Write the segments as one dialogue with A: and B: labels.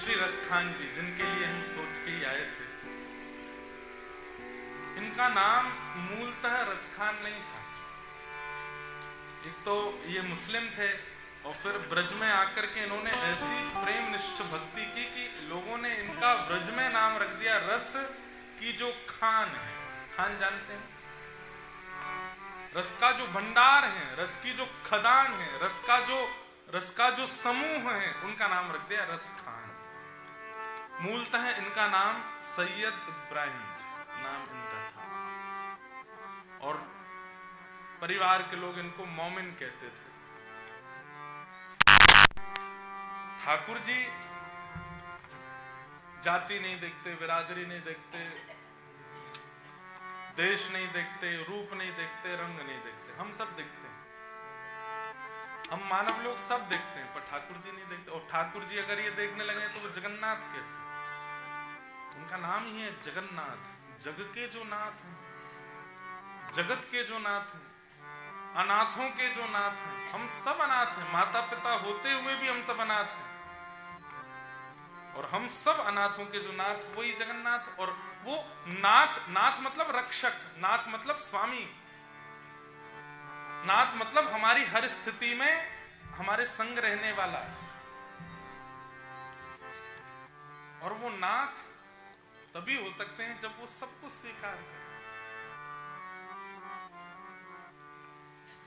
A: श्री रसखान जी, जिनके लिए हम सोच के ही आए थे, इनका नाम मूलतः रसखान नहीं था। एक तो ये मुस्लिम थे और फिर ब्रज में आकर के इन्होंने ऐसी प्रेम निष्ठ भक्ति की कि लोगों ने इनका ब्रज में नाम रख दिया रस की जो खान है। खान जानते हैं? रस का जो भंडार है, रस की जो खदान है, रस का जो समूह है, उनका नाम रख दिया रस खान। मूलतः इनका नाम सैयद इब्राहिम नाम इनका था और परिवार के लोग इनको मोमिन कहते थे। ठाकुर जी जाति नहीं देखते, बिरादरी नहीं देखते, देश नहीं देखते, रूप नहीं देखते, रंग नहीं देखते। हम सब देखते हैं, हम मानव लोग सब देखते हैं, पर ठाकुर जी नहीं देखते। और ठाकुर जी अगर ये देखने लगे तो वो जगन्नाथ कैसे? उनका नाम ही है जगन्नाथ, जग के जो नाथ हैं, जगत के जो नाथ हैं, अनाथों के जो नाथ हैं। हम सब अनाथ हैं, माता पिता होते हुए भी हम सब अनाथ हैं, और हम सब अनाथों के जो नाथ वही जगन्नाथ। और वो नाथ, नाथ मतलब रक्षक, नाथ मतलब स्वामी, नाथ मतलब हमारी हर स्थिति में हमारे संग रहने वाला। और वो नाथ तभी हो सकते हैं जब वो सब कुछ स्वीकार करें।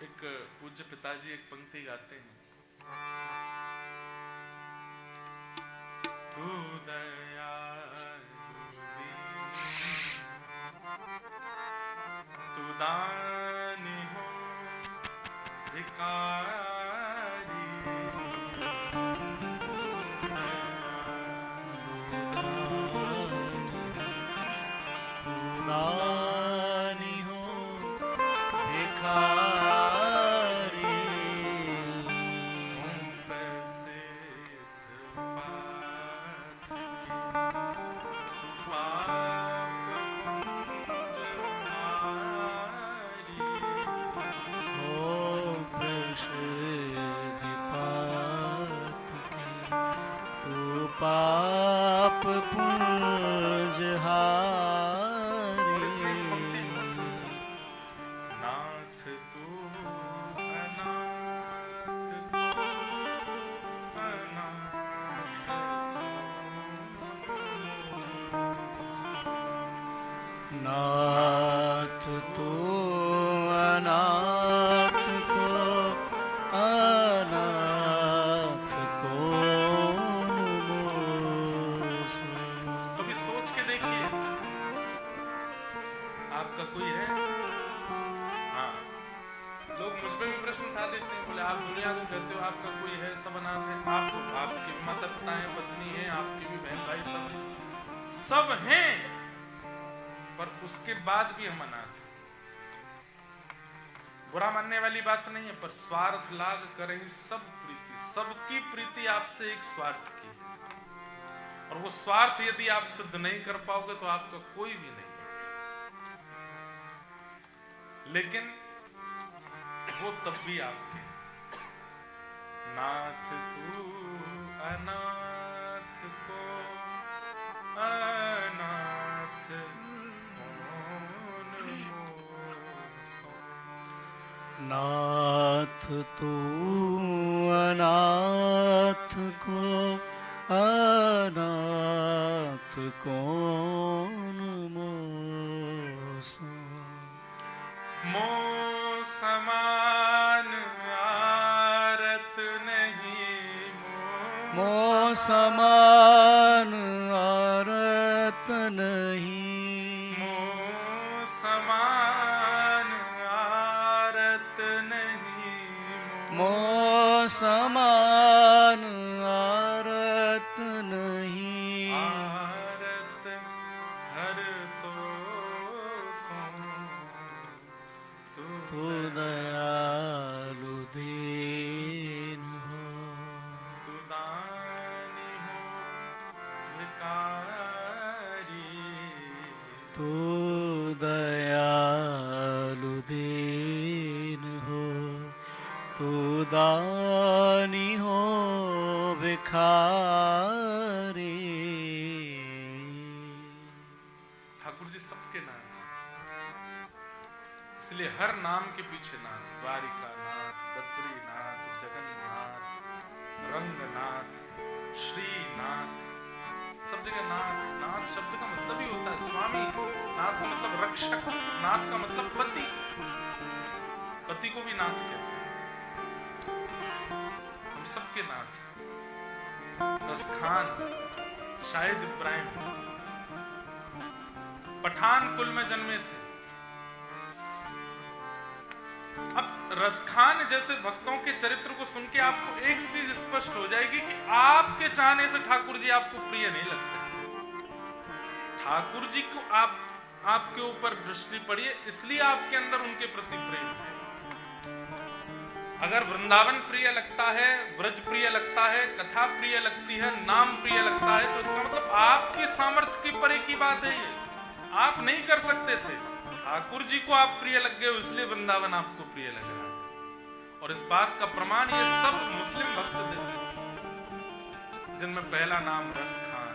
A: एक पूज्य पिताजी एक पंक्ति गाते हैं, तू दयालु दीन, तू दानी हो भिखारी,
B: दानी हो भिखारी, पाप पुंज हारी।
A: नाथ तू अनाथ को
B: नाथ तू अनाथ को अनाथ को।
A: कभी सोच के देखिए, आपका कोई है? हाँ, लोग मुझ पे भी प्रश्न उठा देते हैं, बोले आप दुनिया को कहते हो आपका कोई है, सब अनाथ है। आपके भी माता पिता हैं, पत्नी है, आपके भी बहन भाई सब हैं, पर उसके बाद भी हम अनाथ हैं। बुरा मानने वाली बात नहीं है, पर स्वार्थ लाग करें सब प्रीति, सबकी प्रीति आपसे एक स्वार्थ की है, और वो स्वार्थ यदि आप सिद्ध नहीं कर पाओगे तो आपका कोई भी नहीं। लेकिन वो तब भी आपके। नाथ तू अनाथ को अनाथ कौन मोसो।
B: नाथ तू अनाथ को अनाथ कौन मोसो।
A: मो समान आरत नहीं,
B: मो समान आरत नहीं,
A: मो समान आरत नहीं,
B: मो समान आरत नहीं।
A: आरत हर तो
B: तू दयालु दीन हो,
A: तू दानी हो भिखारी,
B: तू दयालु दीन हो, तू दानी भिखारी।
A: ठाकुर जी सबके नाथ, इसलिए हर नाम के पीछे नाथ, द्वारिकानाथ, बद्रीनाथ, जगन्नाथ, रंगनाथ, श्रीनाथ, सब जगह नाथ। नाथ शब्द का मतलब ही होता है स्वामी। नाथ का मतलब रक्षक, नाथ का मतलब पति, पति को भी नाथ कहते हैं। हम सबके नाथ। रसखान शाहिद इब्राहिम पठान कुल में जन्मे थे। अब रसखान जैसे भक्तों के चरित्र को सुन के आपको एक चीज स्पष्ट हो जाएगी कि आपके चाहने से ठाकुर जी आपको प्रिय नहीं लग सकते। ठाकुर जी को आपके ऊपर दृष्टि पड़ी है, इसलिए आपके अंदर उनके प्रति प्रेम है। अगर वृंदावन प्रिय लगता है, व्रज प्रिय लगता है, कथा प्रिय लगती है, नाम प्रिय लगता है, तो इसका मतलब आपकी सामर्थ्य की परे की बात है। ये आप नहीं कर सकते थे, ठाकुर जी को आप प्रिय लग गए, इसलिए वृंदावन आपको प्रिय लग रहा है। और इस बात का प्रमाण ये सब मुस्लिम भक्त देते हैं, जिनमें पहला नाम रसखान।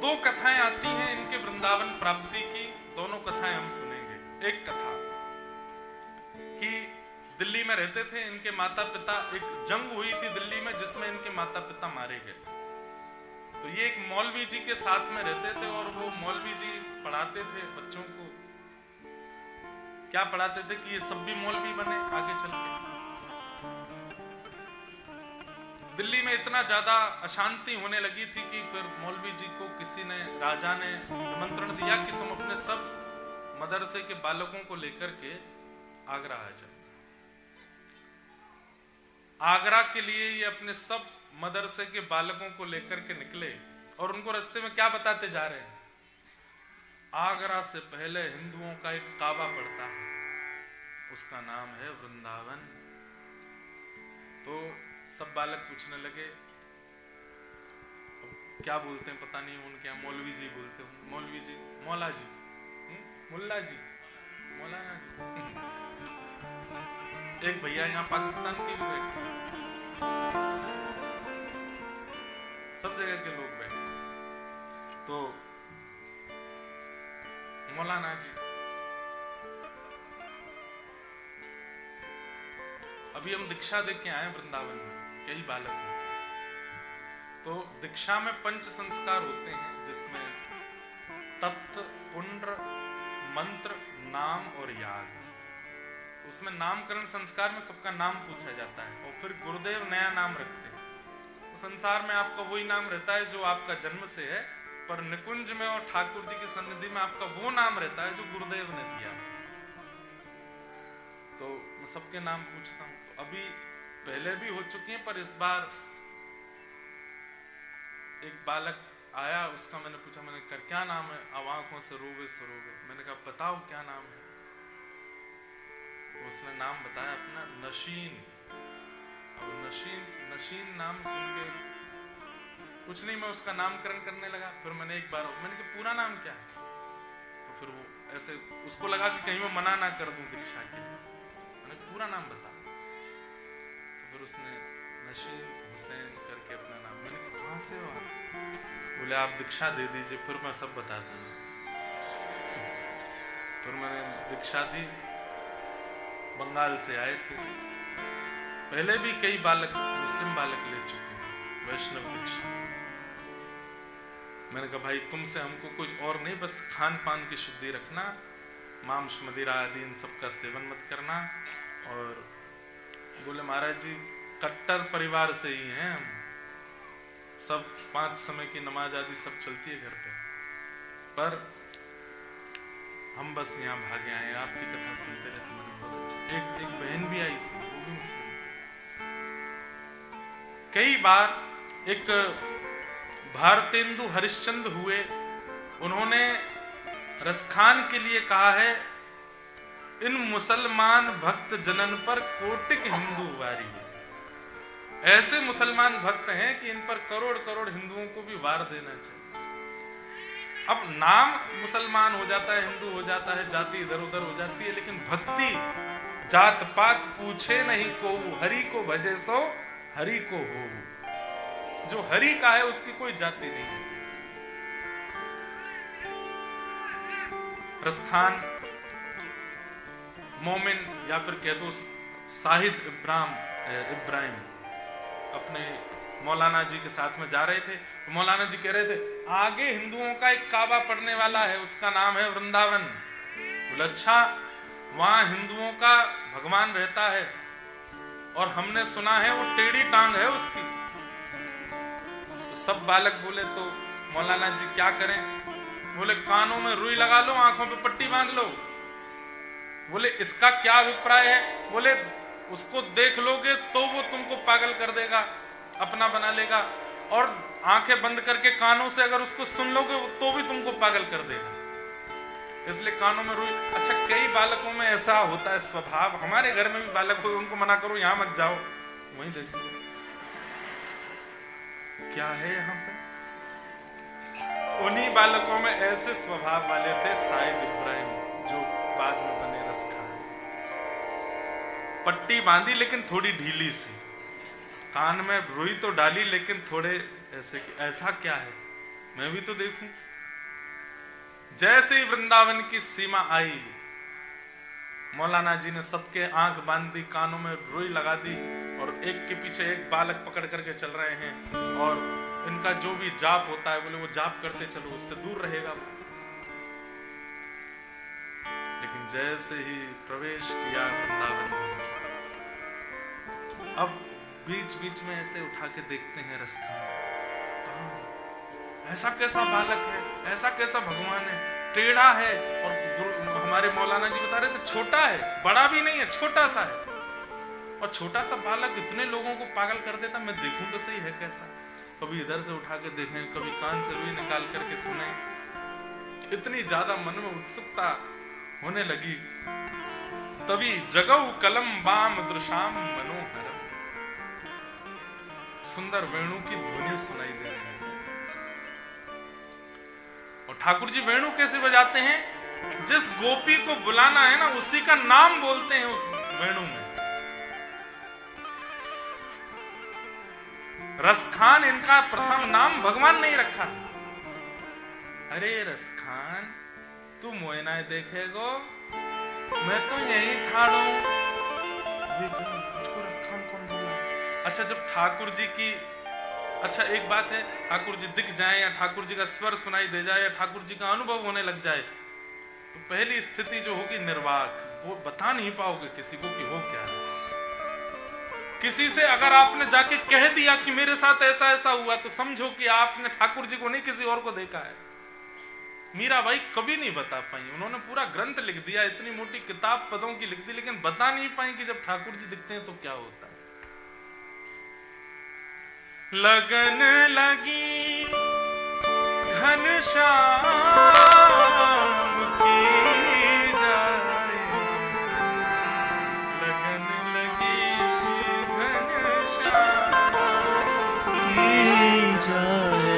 A: दो कथाएं आती हैं इनके वृंदावन प्राप्ति की, दोनों कथाएं हम सुनेंगे। एक कथा कि दिल्ली में रहते थे इनके माता पिता, एक जंग हुई थी दिल्ली में जिसमें इनके माता पिता मारे गए। तो ये एक मौलवी जी के साथ में रहते थे और वो मौलवी जी पढ़ाते थे बच्चों को। क्या पढ़ाते थे कि ये सब भी मौलवी बने आगे चल के। दिल्ली में इतना ज्यादा अशांति होने लगी थी कि फिर मौलवी जी को किसी ने, राजा ने निमंत्रण दिया कि तुम अपने सब मदरसे के बालकों को लेकर के आगरा आ जाओ। आगरा के लिए ये अपने सब मदरसे के बालकों को लेकर के निकले और उनको रास्ते में क्या बताते जा रहे हैं? आगरा से पहले हिंदुओं का एक काबा पड़ता है, उसका नाम है वृंदावन। तो सब बालक पूछने लगे, क्या बोलते हैं पता नहीं, उनके यहाँ मौलवी जी बोलते हैं, मौलवी जी, मौला जी, मुल्ला जी, मौलाना जी। एक भैया यहाँ पाकिस्तान के भी बैठे, सब जगह के लोग बैठे। तो मौलाना जी, अभी हम दीक्षा दे के आए वृंदावन में, कई बालक हैं। तो दीक्षा में पंच संस्कार होते हैं, जिसमें तत्व, पुण्य, मंत्र, नाम और याग। तो उसमें नामकरण संस्कार में सबका नाम पूछा जाता है और फिर गुरुदेव नया नाम रखते हैं। तो संसार में आपका वही नाम रहता है जो आपका जन्म से है, पर निकुंज में और ठाकुर जी की सन्निधि में आपका वो नाम रहता है जो गुरुदेव ने दिया। तो मैं सबके नाम पूछता हूँ। तो अभी पहले भी हो चुकी हैं, पर इस बार एक बालक आया, उसका मैंने पूछा, मैंने कहा क्या नाम है? अब आंखों से रोवे सरोवे। मैंने कहा बताओ क्या नाम है? उसने नाम बताया अपना, नशीन। अब नशीन नाम सुन के कुछ नहीं, मैं उसका नामकरण करने लगा। फिर मैंने एक बार मैंने कहा पूरा नाम क्या है? तो फिर वो ऐसे, उसको लगा कि कहीं मैं मना ना कर दूं दीक्षा के लिए। मैंने पूरा नाम बता। तो फिर उसने नशीन हुसैन करके अपना नाम। मैंने कहा कहाँ से हो आप? बोले आप दीक्षा दे दीजिए, फिर मैं सब बताता हूँ। फिर मैंने दीक्षा दी। बंगाल से आए थे, पहले भी कई बालक, मुस्लिम बालक ले चुके हैं वैष्णव दीक्षा। मैंने कहा भाई तुमसे हमको कुछ और नहीं, बस खान पान की शुद्धि रखना, मांस मदिरा आदि इन सब का सेवन मत करना। और बोले महाराज जी कट्टर परिवार से ही हैं हम, सब 5 समय की नमाज आदि सब चलती है घर पे, पर हम बस यहाँ भागे आए, आपकी कथा सुनते रहते। मैंने बहुत अच्छा। एक बहन भी आई थी, वो भी मुस्लिम। कई बार एक भारतेंदु हरिश्चंद्र हुए, उन्होंने रसखान के लिए कहा है, इन मुसलमान भक्त जनन पर कोटिक हिंदू वारी है। ऐसे मुसलमान भक्त हैं कि इन पर करोड़ करोड़ हिंदुओं को भी वार देना चाहिए। अब नाम मुसलमान हो जाता है, हिंदू हो जाता है, जाति इधर उधर हो जाती है, लेकिन भक्ति जात पात पूछे नहीं को, हरि को भजे सो हरि को हो। जो हरि का है उसकी कोई जाति नहीं है। रसखान मोमिन या फिर कह दो साहिद इब्राहिम अपने मौलाना जी के साथ में जा रहे थे, तो मौलाना जी कह रहे थे आगे हिंदुओं का एक काबा पड़ने वाला है, उसका नाम है वृंदावन। बोले अच्छा, वहां हिंदुओं का भगवान रहता है और हमने सुना है वो टेढ़ी टांग है उसकी। तो सब बालक बोले तो मौलाना जी क्या करें? बोले कानों में रुई लगा लो, आंखों पे पट्टी बांध लो। बोले इसका क्या अभिप्राय है? बोले उसको देख लोगे तो वो तुमको पागल कर देगा, अपना बना लेगा, और आंखें बंद करके कानों से अगर उसको सुन लोगे तो भी तुमको पागल कर देगा, इसलिए कानों में रुई। अच्छा, कई बालकों में ऐसा होता है स्वभाव, हमारे घर में भी बालक हो, उनको मना करो यहां मत जाओ, वहीं देखो क्या है यहाँ पे। उन्हीं बालकों में ऐसे स्वभाव वाले थे साइद इब्राहिम, जो बाद में बने रसखान। पट्टी बांधी लेकिन थोड़ी ढीली सी, कान में रुई तो डाली लेकिन थोड़े ऐसे कि ऐसा क्या है, मैं भी तो देखूं। जैसे ही वृंदावन की सीमा आई, मौलाना जी ने सबके आंख बांध दी, कानों में रुई लगा दी, और एक के पीछे एक बालक पकड़ करके चल रहे हैं, और इनका जो भी जाप होता है बोले वो जाप करते चलो, उससे दूर रहेगा वो। लेकिन जैसे ही प्रवेश किया वृंदावन में, अब बीच बीच में ऐसे उठा के देखते हैं रसखान, ऐसा कैसा बालक है, ऐसा कैसा भगवान है, टेढ़ा है। और हमारे मौलाना जी बता रहे थे छोटा है, बड़ा भी नहीं है, छोटा सा है, और छोटा सा बालक इतने लोगों को पागल कर देता, मैं देखूं तो सही है कैसा। कभी इधर से उठा के देखें, कभी कान से रुई निकाल करके सुने। इतनी ज्यादा मन में उत्सुकता होने लगी, तभी जगऊ कलम बाम दृशाम मनोहरम, सुंदर वेणु की ध्वनि सुनाई दे रही है। और ठाकुर जी वेणु कैसे बजाते हैं? जिस गोपी को बुलाना है ना, उसी का नाम बोलते हैं उस वेणु में। रसखान इनका प्रथम नाम भगवान नहीं रखा। अरे रसखान तू मोयना देखेगो, मैं तो यही ठाड़ो। मुझको रसखान कौन बोला? अच्छा, जब ठाकुर जी की, अच्छा एक बात है, ठाकुर जी दिख जाए या ठाकुर जी का स्वर सुनाई दे जाए या ठाकुर जी का अनुभव होने लग जाए, तो पहली स्थिति जो होगी निर्वाक, वो बता नहीं पाओगे किसी को कि हो क्या है। किसी से अगर आपने जाके कह दिया कि मेरे साथ ऐसा ऐसा हुआ, तो समझो कि आपने ठाकुर जी को नहीं किसी और को देखा है। मीराबाई कभी नहीं बता पाई, उन्होंने पूरा ग्रंथ लिख दिया, इतनी मोटी किताब पदों की लिख दी, लेकिन बता नहीं पाई कि जब ठाकुर जी दिखते हैं तो क्या होता है। लगन लगी घनश्याम की जाए, लगन लगी घनश्याम
B: की जाए,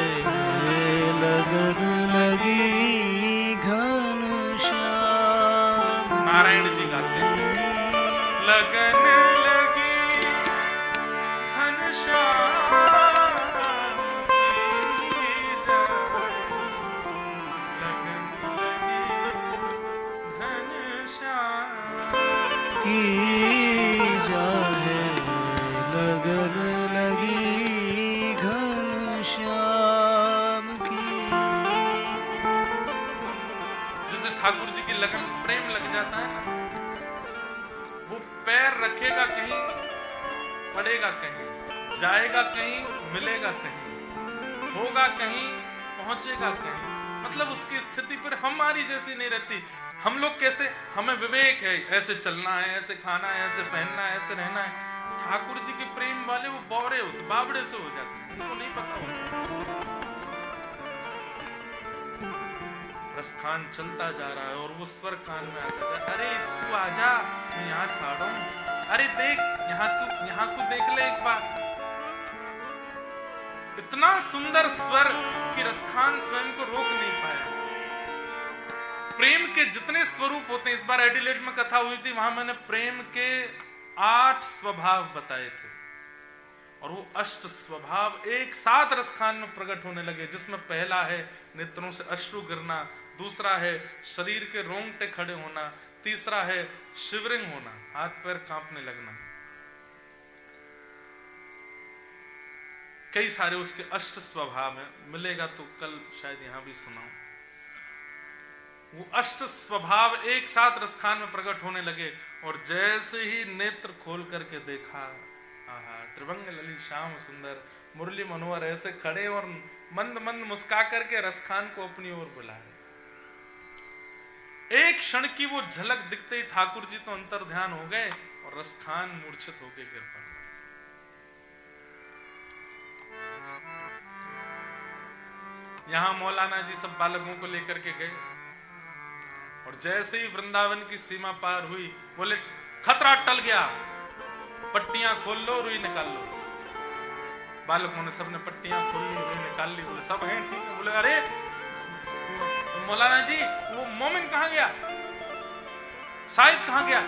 B: लगन लगी घनश्याम।
A: नारायण जी गाते हैं, लगन लगी घनश्याम
B: की जाए, लगन लगी घनश्याम की।
A: जैसे ठाकुर जी की लगन प्रेम लग जाता है ना, वो पैर रखेगा कहीं, पड़ेगा कहीं, जाएगा कहीं, मिलेगा कहीं, होगा कहीं, पहुंचेगा कहीं। मतलब उसकी स्थिति पर हमारी जैसी नहीं रहती। हम लोग कैसे, हमें विवेक है, ऐसे चलना है, ऐसे खाना है, ऐसे पहनना है, ऐसे रहना है। ठाकुर जी के प्रेम वाले वो बौरे होते, बाबड़े से हो जाते हैं, उनको नहीं पता होता। रसखान चलता जा रहा है और वो स्वर कान में आता है, अरे तू आजा, मैं यहाँ खड़ा हूं, अरे देख यहाँ को देख ले एक बार। इतना सुंदर स्वर कि रसखान स्वयं को रोक नहीं पाया। प्रेम के जितने स्वरूप होते हैं, इस बार एडिलेड में कथा हुई थी, वहां मैंने प्रेम के 8 स्वभाव बताए थे, और वो अष्ट स्वभाव एक साथ रसखान में प्रकट होने लगे, जिसमें पहला है नेत्रों से अश्रु गिरना, दूसरा है शरीर के रोंगटे खड़े होना, तीसरा है शिवरिंग होना, हाथ पैर कांपने लगना। कई सारे उसके अष्ट स्वभाव हैं, मिलेगा तो कल शायद यहां भी सुनाऊं। वो अष्ट स्वभाव एक साथ रसखान में प्रकट होने लगे और जैसे ही नेत्र खोल करके देखा, आहा, त्रिभंग ललित श्याम सुंदर मुरली मनोहर ऐसे खड़े और मंद मंद मुस्का करके रसखान को अपनी ओर बुलाए। एक क्षण की वो झलक दिखते ही ठाकुर जी तो अंतर ध्यान हो गए और रसखान मूर्छित होकर गिर पड़ा। यहां मौलाना जी सब बालकों को लेकर के गए और जैसे ही वृंदावन की सीमा पार हुई, बोले खतरा टल गया, पट्टियां खोल लो, रुई निकाल लो। बालकों ने सबने पट्टियां खोल ली, रुई निकाल ली। बोले सब हैं ठीक है। बोले अरे मौलाना जी वो मोमिन कहां गया, शाहिद कहां गया,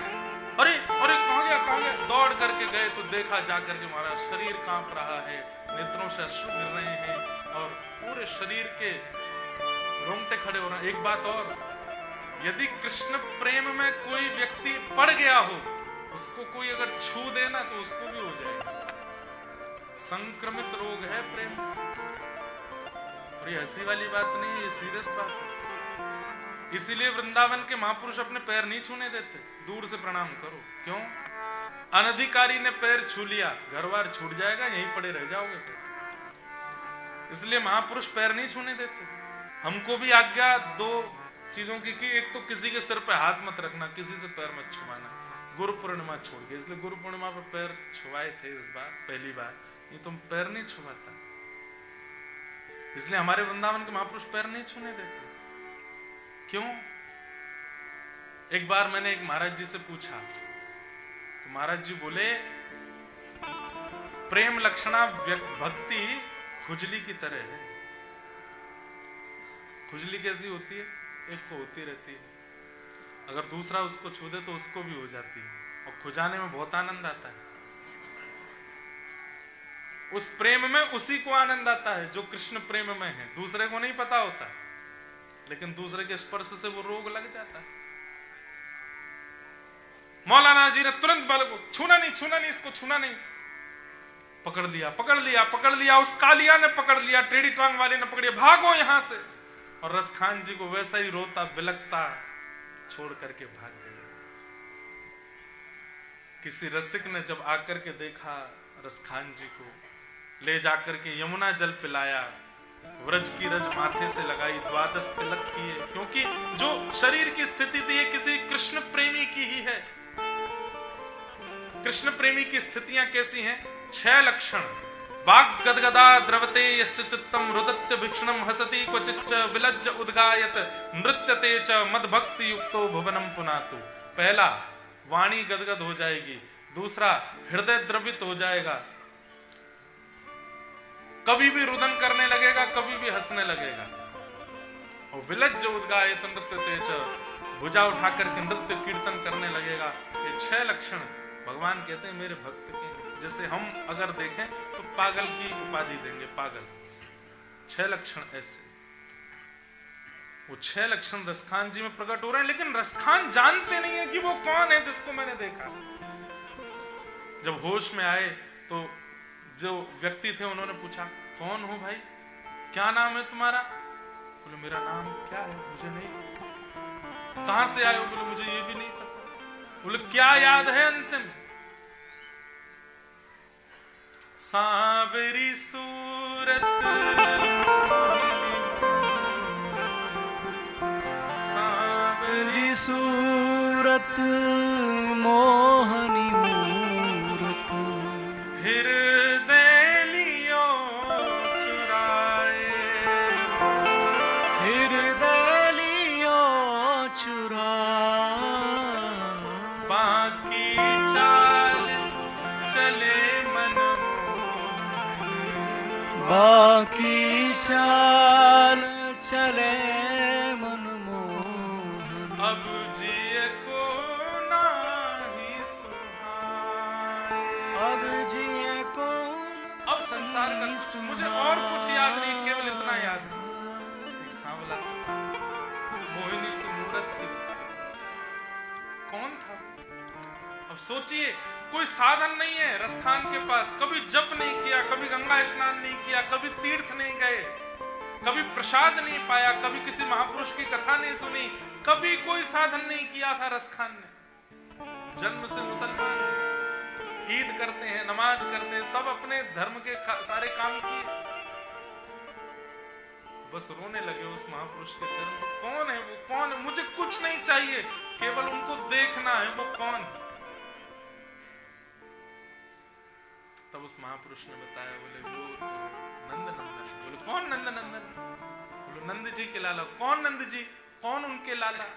A: अरे अरे कहां गया। दौड़ करके गए तो देखा जाकर के महाराज शरीर कांप रहा है, नेत्रों से अश्रु गिर रहे हैं और पूरे शरीर के रोंगटे खड़े हो रहे हैं। एक बात और, यदि कृष्ण प्रेम में कोई व्यक्ति पड़ गया हो, उसको कोई अगर छू देना तो उसको भी हो जाएगा। संक्रमित रोग है प्रेम। और ये हंसी वाली बात नहीं, ये सीरियस बात है। इसीलिए वृंदावन के महापुरुष अपने पैर नहीं छूने देते, दूर से प्रणाम करो। क्यों? अनधिकारी ने पैर छू लिया, घर बार छूट जाएगा, यहीं पड़े रह जाओगे फिर। इसलिए महापुरुष पैर नहीं छूने देते। हमको भी आज्ञा दो चीजों की कि एक तो किसी के सिर पे हाथ मत रखना, किसी से पैर मत छुआना। गुरु पूर्णिमा छोड़ के, इसलिए गुरु पूर्णिमा पर पैर छुआए थे इस बार, पहली बार। ये तुम पैर नहीं छुआता, इसलिए हमारे वृंदावन के महापुरुष पैर नहीं छूने देते। क्यों? एक बार मैंने एक महाराज जी से पूछा तो महाराज जी बोले प्रेम लक्षणा भक्ति खुजली की तरह है। खुजली कैसी होती है? एक को होती रहती है, अगर दूसरा उसको छू दे तो उसको भी हो जाती है, और खुजाने में बहुत आनंद आता है। उस प्रेम में उसी को आनंद आता है जो कृष्ण प्रेम में है, दूसरे को नहीं पता होता, लेकिन दूसरे के स्पर्श से वो रोग लग जाता है। मौलाना जी ने तुरंत बालक को छूना नहीं, इसको छूना नहीं। पकड़ लिया, उस कालिया ने पकड़ लिया, टेढ़ी टांग वाले ने पकड़ लिया, भागो यहां से। और रसखान जी को वैसा ही रोता बिलकता छोड़ करके भाग गए। किसी रसिक ने जब आकर के देखा रसखान जी को, ले जाकर के यमुना जल पिलाया, व्रज की रज माथे से लगाई, द्वादश तिलक किए, क्योंकि जो शरीर की स्थिति थी ये किसी कृष्ण प्रेमी की ही है। कृष्ण प्रेमी की स्थितियां कैसी हैं? 6 लक्षण। वाक् गदगदा द्रवते यस्य चित्तम रुदत्य भिक्षणम हसति क्वचिच्च विलज्ज उद्गायत नृत्यते च मदभक्ति युक्तो भुवनम पुनातु। पहला, वाणी गदगद हो जाएगी। दूसरा, हृदय द्रवित हो जाएगा, कभी भी रुदन करने लगेगा, कभी भी हंसने लगेगा। और विलज्ज उद्गायत नृत्यते च, भुजा उठा करके नृत्य कीर्तन करने लगेगा। ये 6 लक्षण भगवान कहते हैं मेरे भक्त के, जैसे हम अगर देखें तो पागल की उपाधि देंगे, पागल। 6 लक्षण ऐसे। वो 6 लक्षण रसखान जी में प्रकट हो रहे हैं, लेकिन रसखान जानते नहीं है कि वो कौन है जिसको मैंने देखा। जब होश में आए तो जो व्यक्ति थे उन्होंने पूछा, कौन हो भाई, क्या नाम है तुम्हारा? बोले मेरा नाम क्या है, मुझे नहीं। कहां से आए हो? बोले मुझे ये भी नहीं पता। बोले क्या याद है अंतिम? सांवरी सूरत,
B: सांवरी सूरत, मोहनी मूरत,
A: हृदय लियो चुराए,
B: हृदय लियो चुराए,
A: बाकी चाल चले मन,
B: बाकी चाल चले मनमोहन,
A: अब जिए को नाही सुहाए,
B: अब जिए को
A: संसार का मुझे और कुछ याद नहीं, केवल इतना याद है, एक सांवला सा मोहिनी से मूरत थी उसकी। कौन था? अब सोचिए, कोई साधन नहीं है रसखान के पास, कभी जप नहीं किया, कभी गंगा स्नान नहीं किया, कभी तीर्थ नहीं गए, कभी प्रसाद नहीं पाया, कभी किसी महापुरुष की कथा नहीं सुनी, कभी कोई साधन नहीं किया था रसखान ने। जन्म से मुसलमान, ईद करते हैं, नमाज करते हैं, सब अपने धर्म के सारे काम किए, बस रोने लगे उस महापुरुष के चरण पर। कौन है वो? कौन है? मुझे कुछ नहीं चाहिए, केवल उनको देखना है, वो कौन है? तब उस महापुरुष ने बताया, बोले वो तो नंद नंदन। बोले कौन नंद नंदन? बोले नंद जी के लाला। कौन नंद जी? कौन उनके लाला?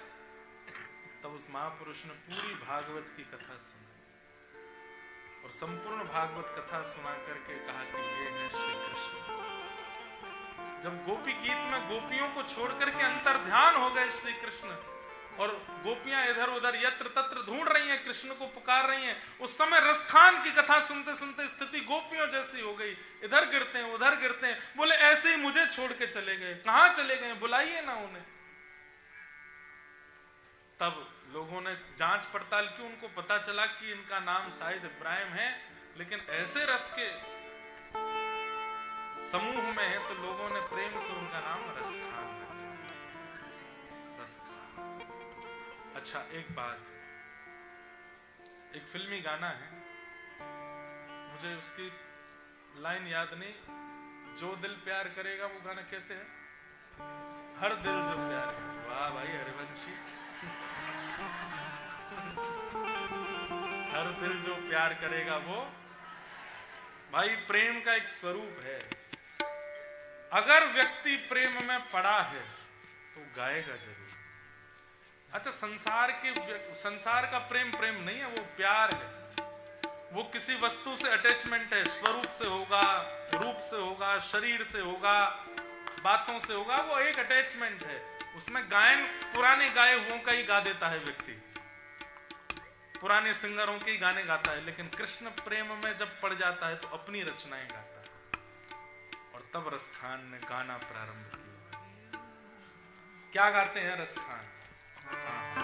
A: तब उस महापुरुष ने पूरी भागवत की कथा सुनी और संपूर्ण भागवत कथा सुना करके कहा कि ये है श्री कृष्ण। जब गोपी गीत में गोपियों को छोड़ करके अंतर ध्यान हो गए श्री कृष्ण, और गोपियां इधर उधर यत्र तत्र ढूंढ रही हैं, कृष्ण को पुकार रही हैं, उस समय रसखान की कथा सुनते सुनते स्थिति गोपियों जैसी हो गई, इधर गिरते हैं उधर गिरते हैं। बोले ऐसे ही मुझे छोड़ के चले गए, कहां चले गए? बुलाइए ना उन्हें। तब लोगों ने जांच पड़ताल की, उनको पता चला कि इनका नाम शायद इब्राहिम है, लेकिन ऐसे रस के समूह में है तो लोगों ने प्रेम से उनका नाम रसखान रखा। रसखान। अच्छा, एक बात, एक फिल्मी गाना है, मुझे उसकी लाइन याद नहीं, जो दिल प्यार करेगा, वो गाना कैसे है? हर दिल जो प्यार करेगा। वाह भाई हरिवंशी। हर दिल जो प्यार करेगा वो, भाई प्रेम का एक स्वरूप है। अगर व्यक्ति प्रेम में पड़ा है तो गाएगा जरूर। अच्छा, संसार का प्रेम प्रेम नहीं है, वो प्यार है। वो किसी वस्तु से अटैचमेंट है, स्वरूप से होगा, रूप से होगा, शरीर से होगा, बातों से होगा, वो एक अटैचमेंट है। उसमें गायन पुराने गाए हुओं का ही गा देता है व्यक्ति, पुराने सिंगरों के ही गाने गाता है, लेकिन कृष्ण प्रेम में जब पड़ जाता है तो अपनी रचनाएं गाता है। और तब रसखान ने गाना प्रारंभ किया। क्या गाते हैं रसखान?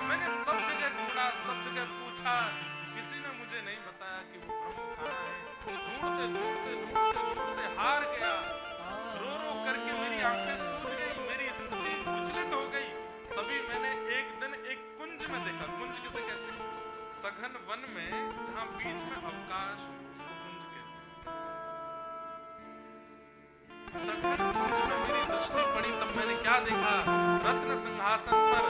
A: मैंने सब जगह ढूंढा, सब जगह पूछा, किसी ने मुझे नहीं बताया कि वो ब्रह्म खाना है। ढूंढते ढूंढते ढूंढते ढूंढते हार गया, रो रो करके मेरी आंखें सूज गई, मेरी स्थिति विचलित हो गई। तभी मैंने एक दिन एक कुंज में देखा। कुंज किसे कहते हैं? सघन वन में जहां बीच में अवकाश हो, उसको कुंज कहते हैं। सघन कुंज में मेरी दृष्टि पड़ी, तब मैंने क्या देखा? रत्न सिंहासन पर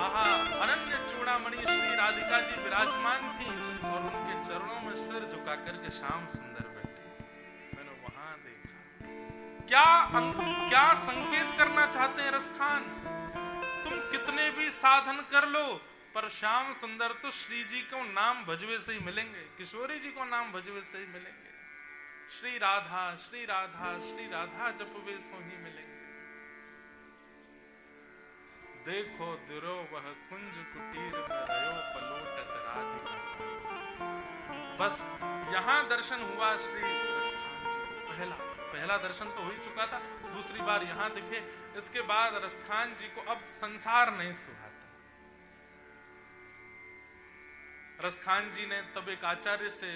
A: आहा अनन्य चूड़ामणि श्री राधिका जी विराजमान थी और उनके चरणों में सिर झुका करके श्याम सुंदर बैठे। मैंने वहां देखा। क्या संकेत करना चाहते हैं रसखान? तुम कितने भी साधन कर लो, पर श्याम सुंदर तो श्री जी को नाम भजवे से ही मिलेंगे, किशोरी जी को नाम भजवे से ही मिलेंगे। श्री राधा श्री राधा श्री राधा जपवे सो ही मिलेंगे। देखो दिरो वह कुंज कुटीर में रयो पलोटत राधिका। बस यहाँ दर्शन हुआ श्री रसखान जी को। पहला दर्शन तो हो ही चुका था, दूसरी बार यहाँ दिखे। इसके बाद रसखान जी को अब संसार नहीं सुहाता। रसखान जी ने तब एक आचार्य से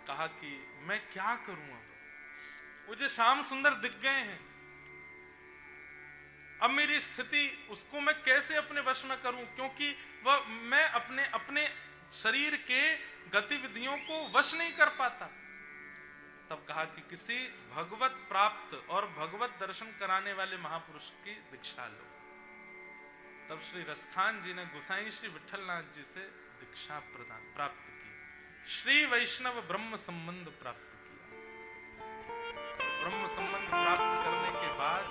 A: कहा कि मैं क्या करूं, अब मुझे श्याम सुंदर दिख गए हैं, अब मेरी स्थिति उसको मैं कैसे अपने वश में करूं, क्योंकि मैं अपने शरीर के गतिविधियों को वश नहीं कर पाता। तब कहा कि किसी भगवत प्राप्त और भगवत दर्शन कराने वाले महापुरुष की दीक्षा लो। तब श्री रसखान जी ने गोसाई श्री विठलनाथ जी से दीक्षा प्राप्त की, श्री वैष्णव ब्रह्म संबंध प्राप्त किया। ब्रह्म संबंध प्राप्त करने के बाद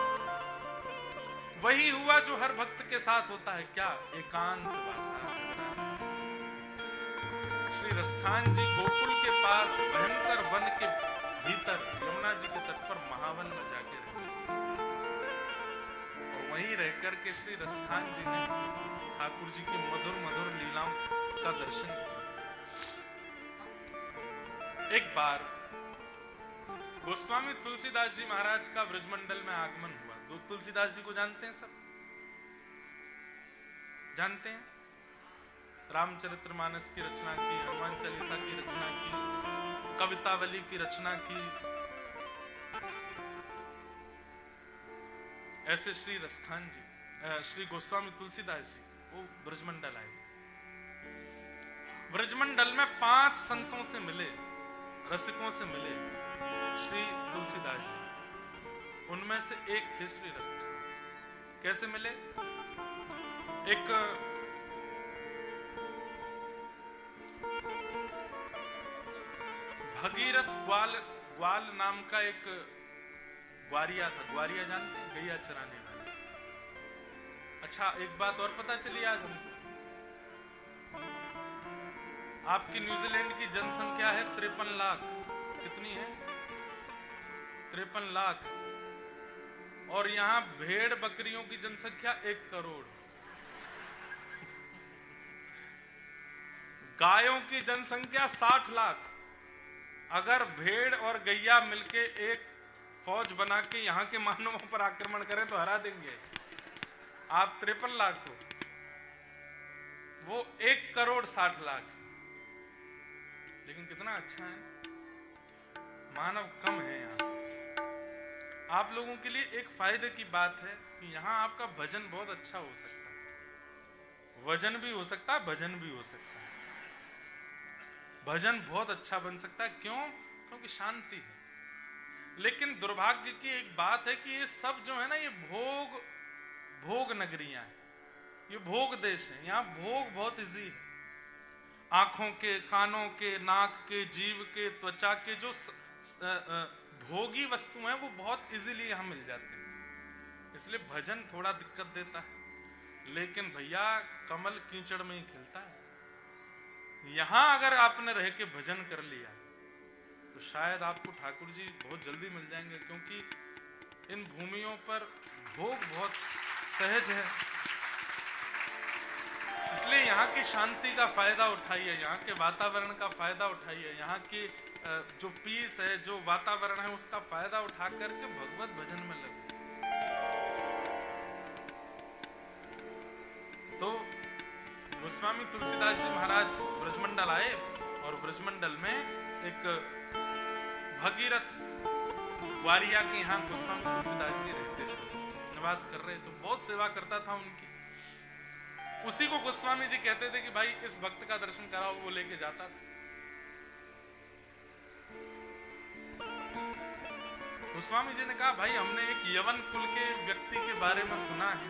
A: वही हुआ जो हर भक्त के साथ होता है, क्या? एकांत वासा। श्री रसखान जी गोकुल के पास भयंकर वन के भीतर यमुना जी के तट पर महावन में जाके रहे और वहीं रहकर के श्री रसखान जी ने ठाकुर जी की मधुर मधुर लीलाओं का दर्शन किया। एक बार गोस्वामी तुलसीदास जी महाराज का ब्रजमंडल में आगमन हुआ। दो तुलसीदास जी को जानते हैं सब? जानते हैं? रामचरितमानस की रचना की, हनुमान चालीसा की रचना की, कवितावली की रचना की। ऐसे श्री रसखान जी, श्री गोस्वामी तुलसीदास जी वो ब्रजमंडल आए। ब्रजमंडल में 5 संतों से मिले, रसिकों से मिले श्री तुलसीदास जी। उनमें से एक थे श्री रसखान। कैसे मिले? एक भगीरथ ग्वाल नाम का एक ग्वारिया था। ग्वारिया जानते हैं? गैया चराने वाला। अच्छा, एक बात और पता चली आज हमको। आपकी न्यूजीलैंड की जनसंख्या है 53 लाख। कितनी है? 53 लाख। और यहां भेड़ बकरियों की जनसंख्या 1 करोड़। गायों की जनसंख्या 60 लाख। अगर भेड़ और गैया मिलके एक फौज बना के यहाँ के मानवों पर आक्रमण करें तो हरा देंगे। आप 53 लाख हो, वो 1 करोड़ 60 लाख। लेकिन कितना अच्छा है, मानव कम है यहाँ। आप लोगों के लिए एक फायदे की बात है कि यहाँ आपका भजन बहुत अच्छा हो सकता है, वजन भी हो सकता है, भजन भी हो सकता है। भजन बहुत अच्छा बन सकता है। क्यों? क्योंकि शांति है। लेकिन दुर्भाग्य की एक बात है कि ये सब जो है ना, ये भोग नगरियां हैं, ये भोग देश है। यहाँ भोग बहुत इजी है। आंखों के, कानों के, नाक के, जीव के, त्वचा के जो भोगी वस्तु हैं वो बहुत इजीली यहाँ मिल जाते हैं। इसलिए भजन थोड़ा दिक्कत देता है। लेकिन भैया कमल कीचड़ में ही खिलता है। यहां अगर आपने रह के भजन कर लिया तो शायद आपको ठाकुर जी बहुत जल्दी मिल जाएंगे, क्योंकि इन भूमियों पर भोग बहुत सहज है। इसलिए यहाँ की शांति का फायदा उठाइए, यहाँ के वातावरण का फायदा उठाइए, यहाँ की जो पीस है, जो वातावरण है, उसका फायदा उठा करके भगवत भजन में लगे। तो गोस्वामी तुलसीदास जी महाराज ब्रजमंडल आए और ब्रजमंडल में एक भगीरथ ग्वारिया के यहाँ गोस्वामी तुलसीदास जी रहते थे, निवास कर रहे। तो बहुत सेवा करता था उनकी। उसी को गोस्वामी जी कहते थे कि भाई इस भक्त का दर्शन कराओ, वो लेके जाता था। गोस्वामी जी ने कहा, भाई हमने एक यवन कुल के व्यक्ति के बारे में सुना है,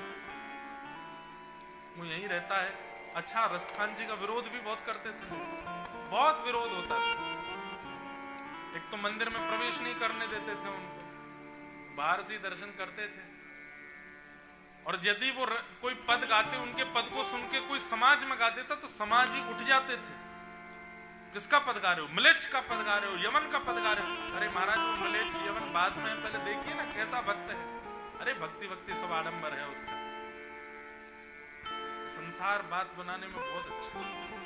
A: वो यहीं रहता है। अच्छा, रसखान जी का विरोध भी बहुत करते थे, बहुत विरोध होता था। एक तो मंदिर में प्रवेश नहीं करने देते थे उनको, बाहर से ही दर्शन करते थे। और यदि वो कोई पद गाते, उनके पद को सुन के कोई समाज में गा देता तो समाज ही उठ जाते थे। किसका पद गा रहे हो? म्लेच्छ का पद गा रहे हो, यमन का पद गा रहे हो। अरे महाराज, वो म्लेच्छ यमन बाद में, पहले देखिए ना कैसा भक्त है। अरे भक्ति भक्ति सब आडंबर है उसका। संसार बात बनाने में बहुत अच्छा,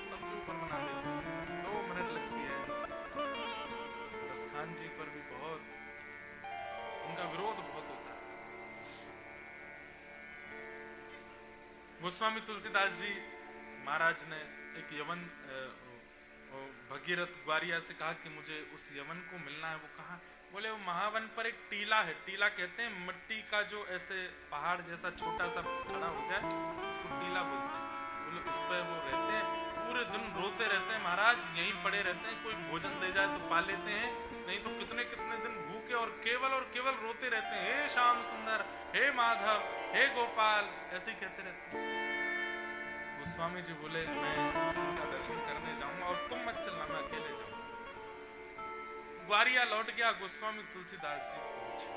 A: सबके ऊपर बना देते हैं, 2 मिनट लगती है। रसखान जी पर भी बहुत उनका विरोध बहुत होता है। गोस्वामी तुलसीदास जी महाराज ने एक यवन भगीरथ ग्वारिया से कहा कि मुझे उस यवन को मिलना है। वो कहा? बोले वो महावन पर एक टीला है। टीला कहते हैं मिट्टी का जो ऐसे पहाड़ जैसा छोटा सा खड़ा हो जाए, उसको टीला बोलते हैं। बोले उस पर वो रहते हैं, पूरे दिन रोते रहते हैं महाराज, यहीं पड़े रहते हैं। कोई भोजन दे जाए तो पा लेते हैं, नहीं तो कितने कितने दिन भूखे और केवल रोते रहते हैं। हे श्याम सुंदर, हे माधव, हे गोपाल, ऐसे ही कहते रहते हैं। गोस्वामी जी बोले मैं उनका दर्शन करने जाऊंगा और तुम मत चलना, मैं अकेले जाऊंगा। ग्वारिया लौट गया। गोस्वामी तुलसीदास जी पहुंचे।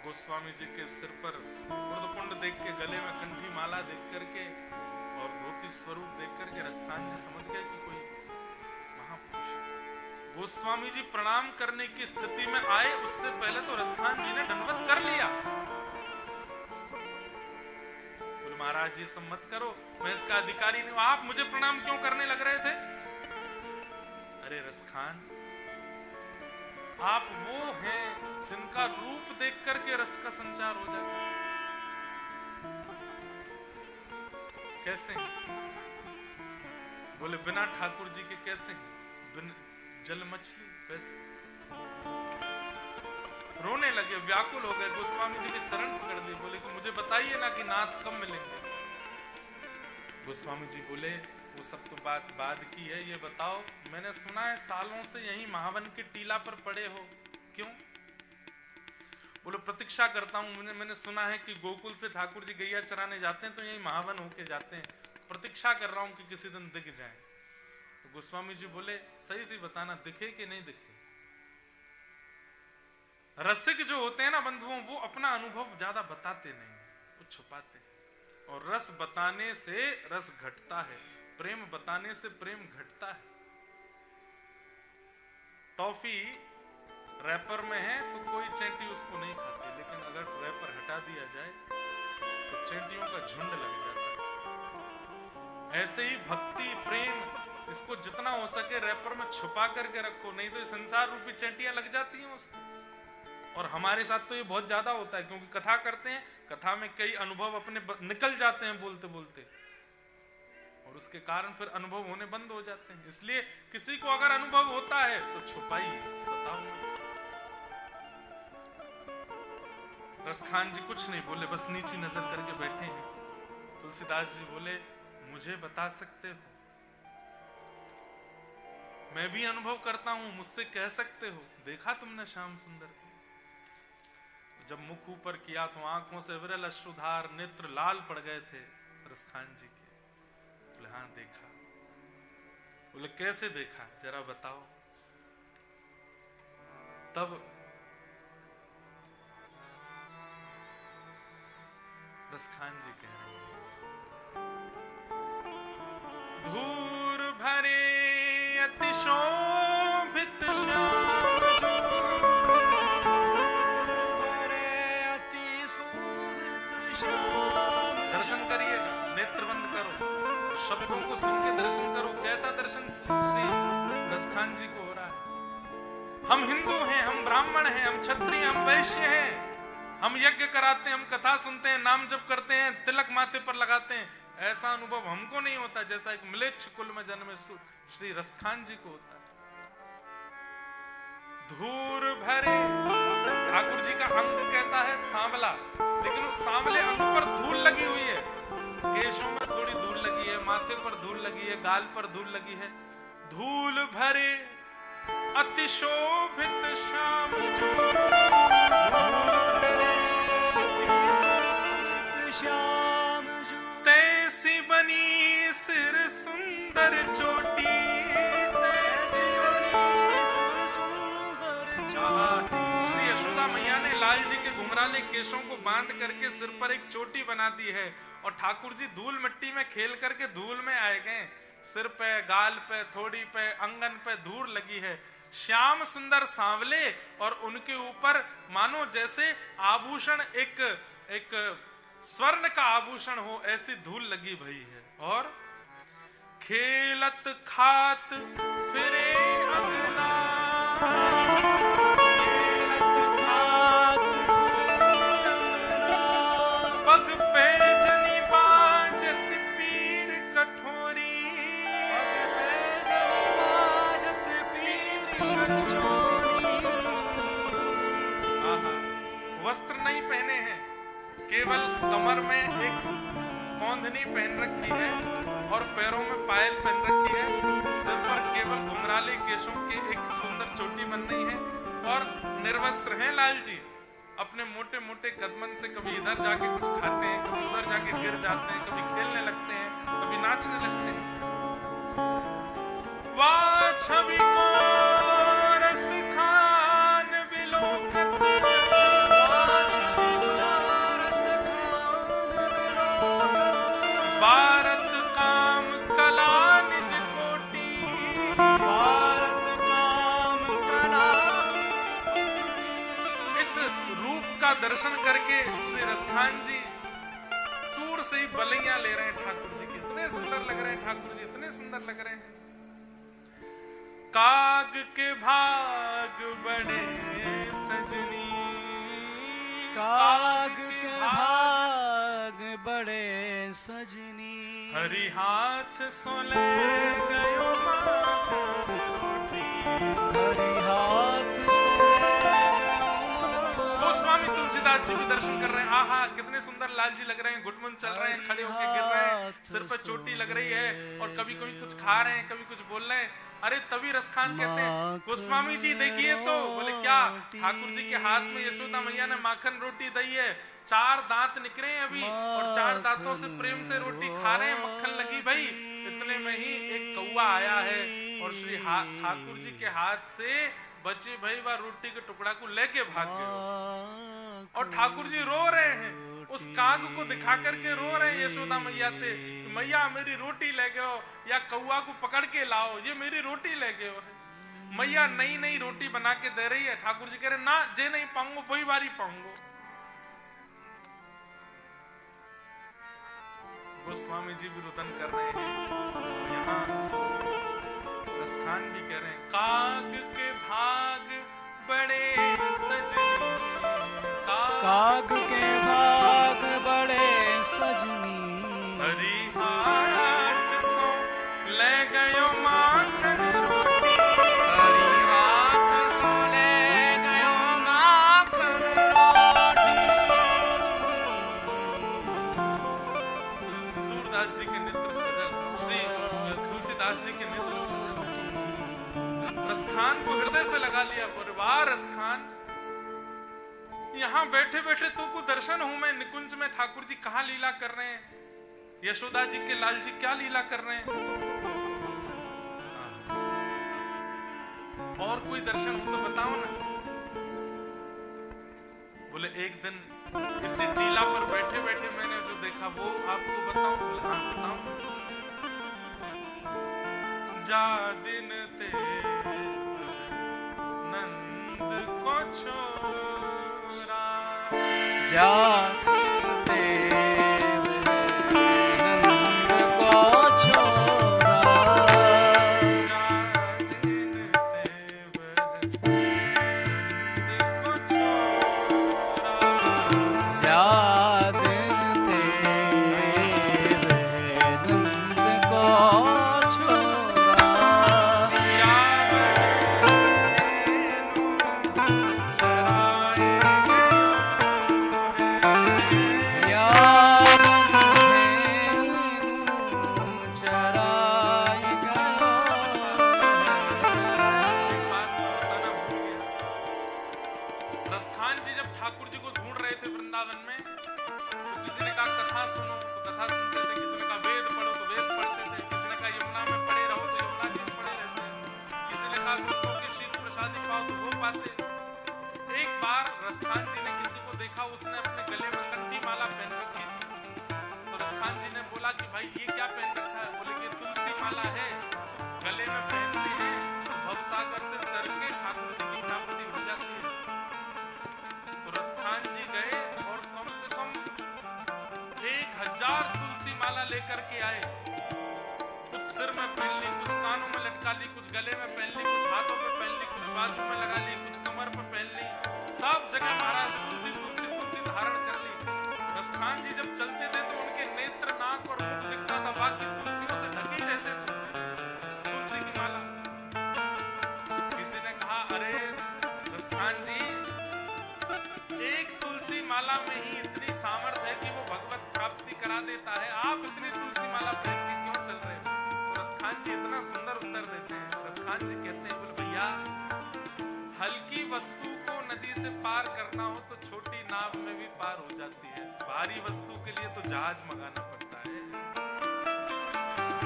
A: गोस्वामी जी के सिर पर उर्दपुंड देख के, गले में कंठी माला देख करके और धोती स्वरूप देख करके रसखान जी समझ गए कि कोई महापुरुष है। गोस्वामी जी प्रणाम करने की स्थिति में आए, उससे पहले तो रसखान जी ने दंडवत कर लिया। महाराज ये सब मत करो, मैं इसका अधिकारी नहीं हूं, आप मुझे प्रणाम क्यों करने लग रहे थे? अरे रसखान, आप वो हैं जिनका रूप देख करके रस का संचार हो जाता है। कैसे हैं? बोले बिना ठाकुर जी के कैसे हैं? बिन जल मछली वैसे। रोने लगे, व्याकुल हो गए, गोस्वामी जी के चरण पकड़ लिए, बोले कि मुझे बताइए ना कि नाथ कब मिलेंगे। गोस्वामी जी बोले वो सब तो बात बाद की है, ये बताओ मैंने सुना है सालों से यहीं महावन के टीला पर पड़े हो, क्यों? बोले प्रतीक्षा करता हूं, मैंने सुना है कि गोकुल से ठाकुर जी गैया चराने जाते हैं तो यहीं महावन होके जाते हैं, प्रतीक्षा कर रहा हूं कि किसी दिन दिख जाए। तो गोस्वामी जी बोले सही सी बताना, दिखे कि नहीं दिखे? रसिक जो होते हैं ना बंधुओं, वो अपना अनुभव ज्यादा बताते नहीं, वो छुपाते हैं। और रस बताने से रस घटता है, प्रेम बताने से प्रेम घटता है। टॉफी रैपर में है तो कोई चेंटी उसको नहीं खाती, लेकिन अगर रैपर हटा दिया जाए तो चेंटियों का झुंड लग जाता है। ऐसे ही भक्ति प्रेम, इसको जितना हो सके रैपर में छुपा करके रखो, नहीं तो संसार रूपी चेंटियां लग जाती हैं उसको। और हमारे साथ तो ये बहुत ज्यादा होता है, क्योंकि कथा करते हैं, कथा में कई अनुभव अपने निकल जाते हैं बोलते बोलते, और उसके कारण फिर अनुभव होने बंद हो जाते हैं। इसलिए किसी को अगर अनुभव होता है तो छुपाइए, बताओ। रसखान जी कुछ नहीं बोले, बस नीची नजर करके बैठे हैं। तुलसीदास जी बोले मुझे बता सकते हो, मैं भी अनुभव करता हूं, मुझसे कह सकते हो। देखा तुमने श्याम सुंदर को, जब मुख ऊपर किया तो आंखों से विरल अश्रुधार, नेत्र लाल पड़ गए थे रसखान जी के। बोले हाँ देखा। बोले कैसे देखा, जरा बताओ। तब रसखान जी कह रहे हैं, धूर भरे अति शोभित श्याम जो, दर्शन करिएगा, नेत्र बंद करो, शब्दों को सुन के दर्शन करो। कैसा दर्शन श्री रसखान जी को हो रहा है? हम हिंदू हैं, हम ब्राह्मण हैं, हम क्षत्रिय, हम वैश्य हैं, हम यज्ञ कराते हैं, हम कथा सुनते हैं, नाम जप करते हैं, तिलक माथे पर लगाते हैं। ऐसा अनुभव हमको नहीं होता जैसा एक म्लेच्छ कुल में जन्मे श्री रसखान जी को होता है। धूर भरे, ठाकुर जी का अंग कैसा है? सांवला, लेकिन उस सांवले अंग पर धूल लगी हुई है। केशों में थोड़ी धूल लगी है, माथे पर धूल लगी है, गाल पर धूल लगी है। धूल भरे अति शोभित श्याम जो, तैसी बनी सिर सुंदर चोटी, श्री यशोदा मैया ने लाल जी के घुंघराले केशों को बांध करके सिर पर एक चोटी बना दी है, और ठाकुर जी धूल मिट्टी में खेल करके धूल में आए गए। सिर पे, गाल पे, थोड़ी पे, अंगन पे धूल लगी है। श्याम सुंदर सांवले, और उनके ऊपर मानो जैसे आभूषण एक स्वर्ण का आभूषण हो, ऐसी धूल लगी भई है। और खेलत खात फिरे अंगना, पग पे जनी बाजत पीर कठोरी, वस्त्र नहीं पहने हैं, केवल कमर में एक कौंधनी पहन रखी है और पैरों में पायल पहन रखी है, सिर पर केवल घुंघराले केशों की एक सुंदर चोटी बन रही है, और निर्वस्त्र हैं लाल जी। अपने मोटे मोटे कदमन से कभी इधर जाके कुछ खाते हैं, कभी उधर जाके गिर जाते हैं, कभी खेलने लगते हैं, कभी नाचने लगते हैं। वाह छवि को रसखान विलोकत, भारत काम कला निज कोटि, भारत काम कला। इस रूप का दर्शन करके श्री रसखान जी दूर से ही बलैया ले रहे हैं ठाकुर जी की। इतने सुंदर लग रहे हैं ठाकुर जी, इतने सुंदर लग रहे हैं। काग के भाग बड़े सजनी,
B: काग के भाग बड़े सजनी,
A: हरि हाथ सोले गयो माखन रोटी,
B: हरि हाथ सोले
A: गोस्वामी तुलसीदास जी भी दर्शन कर रहे हैं। आहा कितने सुंदर लाल जी लग रहे हैं, घुटमुन चल रहे हैं, खड़े होके गिर रहे हैं, सिर पे चोटी लग रही है और कभी कभी कुछ खा रहे हैं, कभी कुछ बोल रहे हैं। अरे तभी रसखान कहते हैं गोस्वामी जी देखिए तो, बोले क्या? ठाकुर जी के हाथ में यशोदा मैया ने माखन रोटी दी है, 4 दांत निकले हैं अभी और 4 दांतों से प्रेम से रोटी खा रहे हैं, मक्खन लगी भाई। इतने में ही एक कौवा आया है और श्री ठाकुर जी के हाथ से बचे भाई वह रोटी के टुकड़ा को लेके भाग गए और ठाकुर जी रो रहे हैं, उस काग को दिखा करके रो रहे हैं यशोदा मैया से, मैया मेरी रोटी ले गयो या कौवा को पकड़ के लाओ, ये मेरी रोटी ले गयो है। मैया नई नई रोटी बना के दे रही है, ठाकुर जी कह रहे ना जे नहीं पाऊंगो वही बारी पाऊंगो। गोस्वामी जी भी रुदन कर रहे हैं, यहाँ रसखान भी कह रहे हैं काग के भाग बड़े सजनी,
B: काग के भाग बड़े सजनी,
A: हरि हाथ सो ले गयो माखन रोटी,
B: हरि हाथ सो ले गयो माखन रोटी।
A: सूरदास जी के नेत्र सजल, श्री तुलसीदास जी के नेत्र सजल, रसखान को हृदय से लगा लिया। वाह रसखान, यहाँ बैठे बैठे तो को दर्शन हूं मैं निकुंज में, ठाकुर जी कहाँ लीला कर रहे हैं, यशोदा जी के लाल जी क्या लीला कर रहे हैं। और कोई दर्शन हो तो बताओ ना। बोले एक दिन इसी टीला पर बैठे बैठे मैंने जो देखा वो आपको बताऊं। बोले हाँ बताओ। जा दिन ते नंद को छोरा,
B: जाते नंद को छोरा,
A: जा दिन ते नंद को छोरा,
B: जा दिन ते नंद को छोरा,
A: रसखान जी जब ठाकुर जी को ढूंढ रहे थे वृंदावन में, तो किसी ने कहा कथा सुनो तो कथा सुनते थे, किसी ने कहा वेद पढ़ो तो वेद पढ़ते थे, किसी ने कहा यमुना में पड़े रहो तो यमुना जी में पड़े रहते हैं, किसी ने कहा संतों की शीत प्रसादी पाओ तो वो पाते। एक बार रसखान जी ने किसी को देखा, उसने अपने गले में कंठी माला पहन रखी थी, तो रसखान जी ने बोला कि भाई ये क्या पहन रखा है? बोले ये तुलसी माला है, गले में पहनते हैं, भवसागर से तर के ठाकुर जी की प्राप्ति हो जाती है। तो रसखान जी गए और कम से कम 1000 तुलसी माला लेकर के आए, कुछ सिर में पहन ली, कुछ कानों में लटका ली, कुछ गले में पहन ली, कुछ हाथों पे पहन ली, कुछ बाजू में लगा ली, कुछ कमर पे पहन ली, सब जगह महाराज तुलसी तुलसी तुलसी धारण कर ली। रसखान जी जब चलते थे तो उनके नेत्र, नाक और मुख दिखता था, बाकी तुलसियों से ढके ही रहते थे, तुलसी की माला। किसी ने कहा अरे रसखान जी, एक तुलसी माला में ही इतनी सामर्थ्य है कि वो भगवत प्राप्ति करा देता है, आप इतनी तुलसी माला पहन के क्यों चल रहे हो? तो रसखान जी इतना सुंदर उत्तर देते हैं। रसखान जी कहते हैं, बोले भैया हल्की वस्तु को नदी से पार करना हो तो छोटी नाव में भी पार हो जाती है, भारी वस्तु के लिए तो जहाज मंगाना पड़ता है।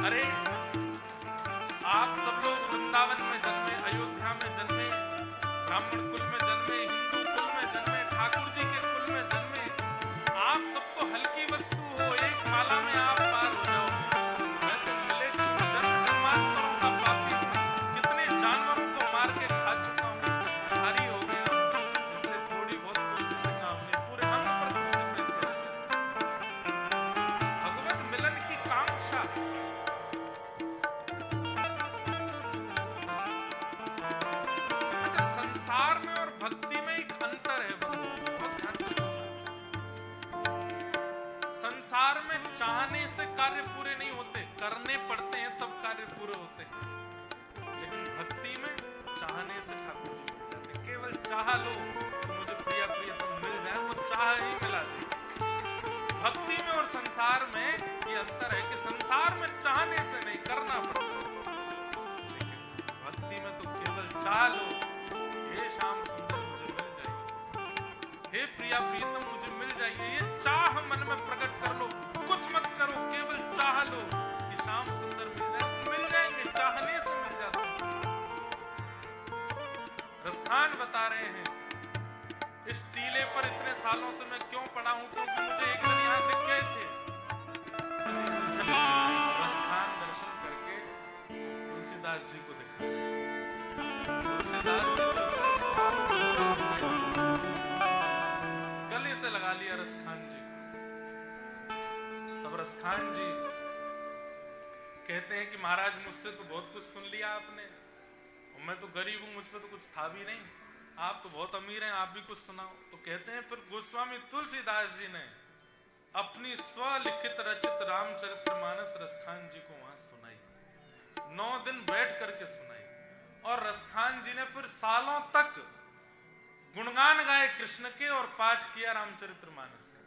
A: अरे आप सब लोग वृंदावन में जन्मे, अयोध्या में जन्मे, ब्राह्मण कुल में जन्मे, हिंदू कुल में जन्मे, ठाकुर जी के कुल में जन्मे, आप सब तो हल्की वस्तु हो, एक माला में आप पार हो जाओ। मैं तो मिले जन्म जन्मांतरों का पापी, कितने जानवरों को मार के खा चुका हूँ, भारी हो गया हूँ, इसलिए थोड़ी बहुत तुलसी से काम नहीं, पूरे हम पर तुलसी पे भगवत मिलन की कांक्षा। कार्य पूरे नहीं होते, करने पड़ते हैं तब कार्य पूरे होते हैं। लेकिन भक्ति में चाहने से ठाकुर जी मिल जाते हैं। केवल चाह लो तो मुझे प्रिया प्रियतम मिल जाए, वो चाह ही मिला दे। भक्ति में और संसार में ये अंतर है कि संसार में चाहने से नहीं, करना पड़ता है। लेकिन भक्ति में तो केवल चाह लो, हे श्याम सुंदर मुझे मिल जाइए, हे प्रिया प्रियतम मुझे मिल जाइए, ये चाह मन में प्रकट कर लो। कुछ मत करो, केवल चाह लो कि श्याम सुंदर मिल जाए, तो मिल जाएंगे, चाहने से मिल जाते हैं। रसखान बता रहे हैं, इस टीले पर इतने सालों से मैं क्यों पड़ा हूं, क्योंकि मुझे एक दिन यहां दिख गए थे। जब रसखान दर्शन करके तुलसीदास जी को देखा, तुलसीदास जी गले से लगा लिया रसखान जी। तब रसखान जी कहते हैं कि महाराज मुझसे तो बहुत कुछ सुन लिया आपने, और मैं तो गरीब हूं, मुझ पे तो कुछ था भी नहीं, आप तो बहुत अमीर हैं, आप भी कुछ सुनाओ। तो कहते हैं फिर गोस्वामी तुलसीदास जी ने अपनी स्वलिखित रचित रामचरितमानस रसखान जी को वहां सुनाई। 9 दिन बैठ करके सुनाई, और रसखान जी ने फिर सालों तक गुणगान गाए कृष्ण के और पाठ किया रामचरितमानस का।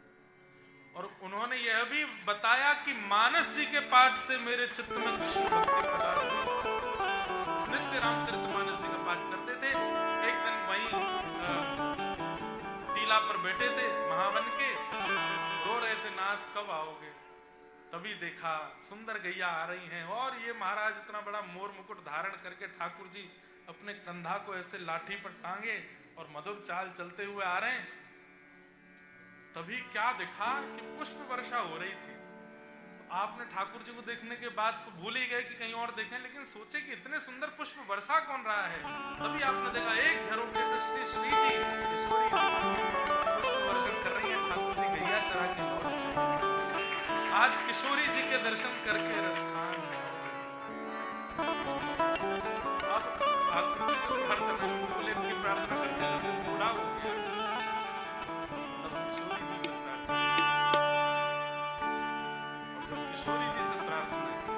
A: और उन्होंने यह भी बताया कि मानस जी के पाठ से मेरे चित्त में कृष्ण भक्ति प्रगाढ़ हुई। नित्य रामचरितमानस जी का पाठ करते थे। एक दिन वहीं टीला पर बैठे थे, महावन के, रो रहे थे, नाथ कब आओगे। तभी देखा सुंदर गैया आ रही हैं, और ये महाराज इतना बड़ा मोर मुकुट धारण करके ठाकुर जी अपने कंधा को ऐसे लाठी पर टांगे और मधुर चाल चलते हुए आ रहे हैं। तभी क्या देखा कि पुष्प वर्षा हो रही थी। तो आपने ठाकुर जी को देखने के बाद तो भूल ही गए कि कहीं और देखें, लेकिन सोचे कि इतने सुंदर पुष्प वर्षा कौन रहा है। तभी आपने देखा एक झरोखे से श्री श्री जी किशोरी पुष्प वर्षण कर रही है, ठाकुर जी गैया चरा के लौट गए। आज किशोरी जी के दर्शन करके रसखान ठाकुर जी से प्रार्थना बोले, इनकी प्रार्थना करते करते बूढ़ा हो गया। तब किशोरी जी से प्रार्थना, और जब किशोरी जी से प्रार्थना की,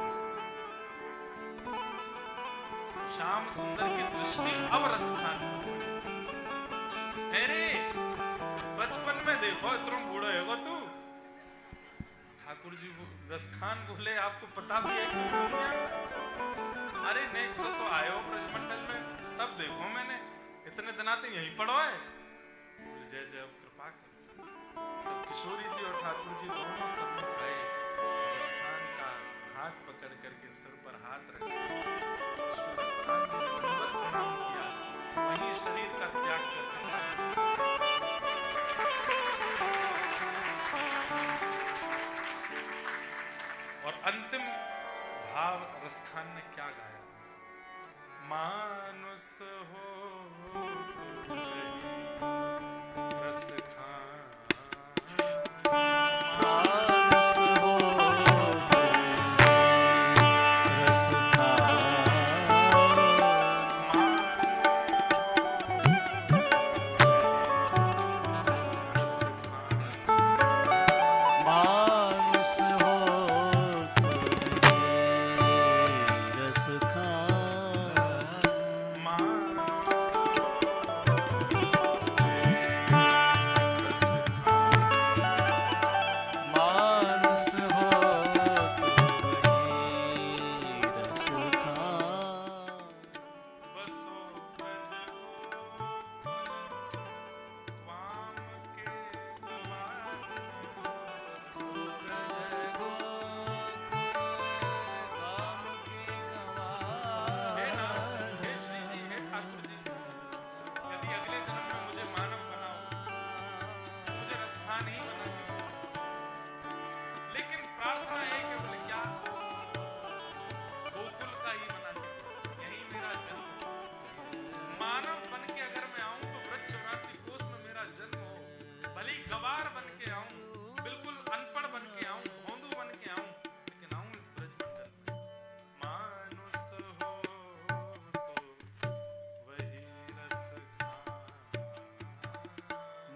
A: श्याम सुंदर की दृष्टि अब रसखान पर पड़ी। अरे बचपन में देखो इतना बूढ़ा है वो तू। ठाकुर जी रसखान बोले, आपको पता भी है कि अरे नेक्स्ट सो आयो ब्रजमंडल में, तब देखो मैंने, इतने दिन आते यहीं पड़ो है। जय जय अब कृपा कर। तब किशोरी जी और ठाकुर जी दोनों सम्मुख आए, रसखान का हाथ पकड़ करके सिर पर हाथ रखे, रसखान जी ने दंडवत प्रणाम किया, वहीं शरीर का त्याग करके और अंतिम भाव रसखान ने क्या गाया, मानुस हो रसखान,
B: मानुस हो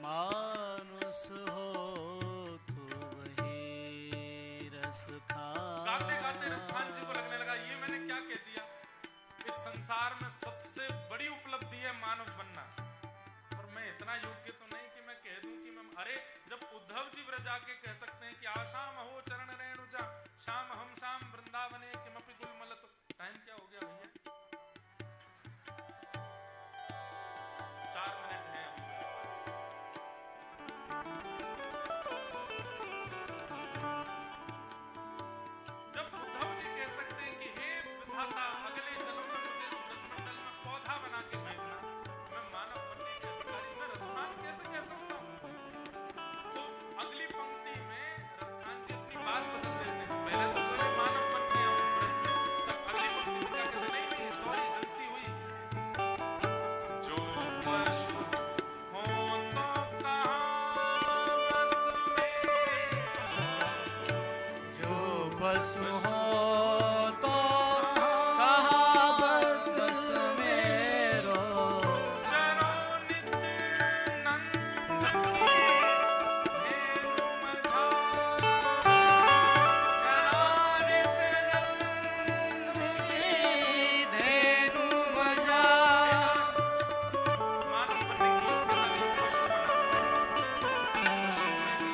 B: मानुस हो तो वही रस खा।
A: संसार में सबसे बड़ी उपलब्धि है मानव बनना। और मैं इतना योग्य तो नहीं कि मैं कह दूं कि मैं, अरे जब उद्धव जी ब्रज आके कह सकते हैं कि आशाम हो चरण रेणुजा श्याम हम श्याम वृंदावने किमपि गुलमल, तो टाइम क्या हो गया भैया? 4 मिनट है अभी मेरे पास। जब उद्धव जी कह सकते हैं कि हे विधाता अगले जन्म में मुझे इस ब्रजमंडल में पौधा बना के भेजना, मैं मानव बनने के अधिकारी, मैं रसखान कैसे कह सकता हूँ? तो अगली पंक्ति में रसखान जी अपनी बात बदल देते हैं। पहले तो बोले मानव बन के आऊं ब्रज में, तब अगली पंक्ति में क्या कहते हैं, नहीं नहीं सॉरी गलती हुई, जो पशु हो तो कहाँ बस में,
B: जो पशु हो तो कहाँ बस मेरो,
A: चरो नित नंद की धेनु मझार,
B: धेनु मजार।
A: मानव बनने की योग्यता नहीं, पशु बना। पशु में भी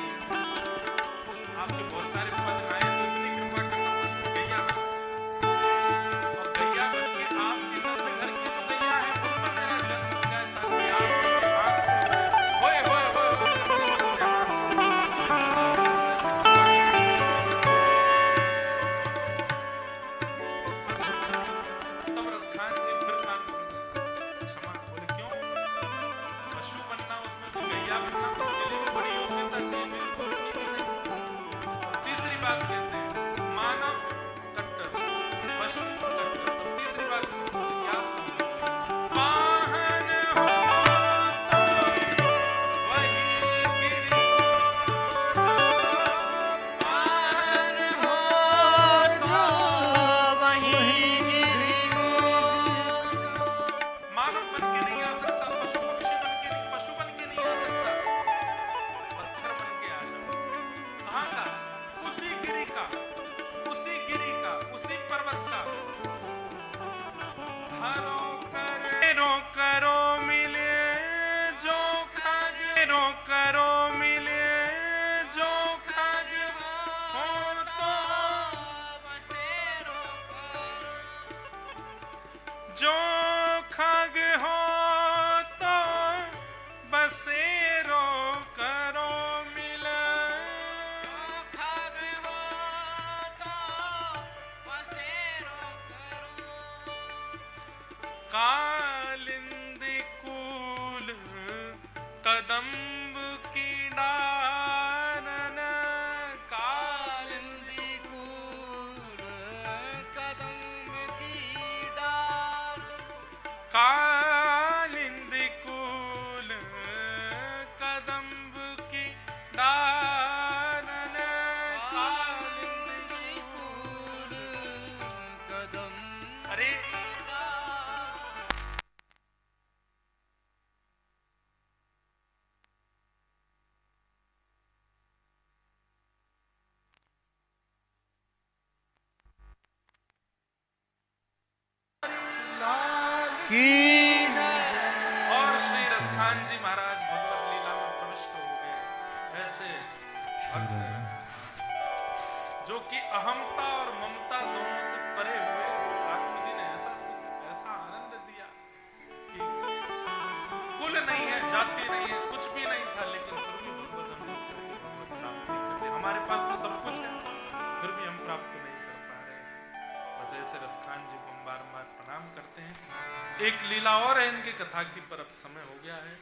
A: आपके बहुत सारे पद आए, तो इतनी कृपा करना पशु गैया बना। और गैया बन के आपकी नस्ल घर की जो गैया है उनमें मेरा जन्म हो जाए, ताकि आपके दिमाग को होए होए होए तब रसखान जी फिर कान खोल गए, क्षमा। बोले क्यों? पशु बनना, उसमें भी गैया बनना, उसके लिए भी बड़ी योग्यता चाहिए, मेरे को उतनी भी नहीं। तीसरी बात कहते हैं मानव कट्टस, पशु कट्टस। अब तीसरी बात सुनो, क्या? वाहन हो तो वही गिरी,
B: वाहन हो तो वही गिरी।
A: मानव बन के नहीं आ सकता, पशु पक्षी बन के नहीं, पशु बन के नहीं आ सकता, पत्थर बन के आ जाओ। कहाँ का? उसी गिरी का, उसी गिरी का, उसी पर्वत का। हरो करो मिले जो खग, रो करो मिले जो खग हो तो, जो खग हो तो बसेरो करो मिले, कालिंदी कूल कदम्ब की डारन,
B: कालिंदी कूल कदम की डार।
A: कालिंदी कूल कदम्ब की डारन,
B: कालिंदी कूल कदम।
A: अरे
B: की
A: और श्री रसखान जी महाराज भगवत लीला में प्रविष्ट हो गए। ऐसे भक्त ऐसे, जो कि अहमता और ममता दोनों से परे हुए ठाकुर जी ने ऐसा ऐसा आनंद दिया कि कुल नहीं है, जाति नहीं है, कुछ भी नहीं था, लेकिन फिर भी भगवत हम लोग भगवत प्राप्ति करते। हमारे पास तो सब कुछ है, फिर भी हम प्राप्त नहीं कर पा रहे। बस ऐसे रसखान जी को हम बारंबार प्रणाम करते हैं। एक लीला और है इनकी कथा की, पर अब समय हो गया है,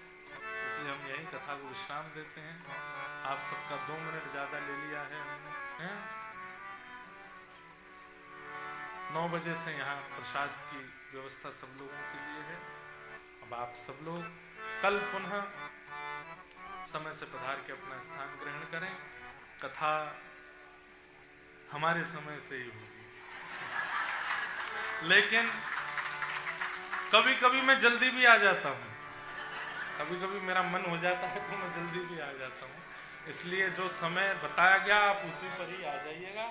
A: इसलिए हम यही कथा को विश्राम देते हैं। आप सबका 2 मिनट ज्यादा ले लिया है हमने, हैं? 9 बजे से यहाँ प्रसाद की व्यवस्था सब लोगों के लिए है। अब आप सब लोग कल पुनः समय से पधार के अपना स्थान ग्रहण करें। कथा हमारे समय से ही होगी, लेकिन कभी कभी मैं जल्दी भी आ जाता हूँ, कभी कभी मेरा मन हो जाता है तो मैं जल्दी भी आ जाता हूँ। इसलिए जो समय बताया गया आप उसी पर ही आ जाइएगा।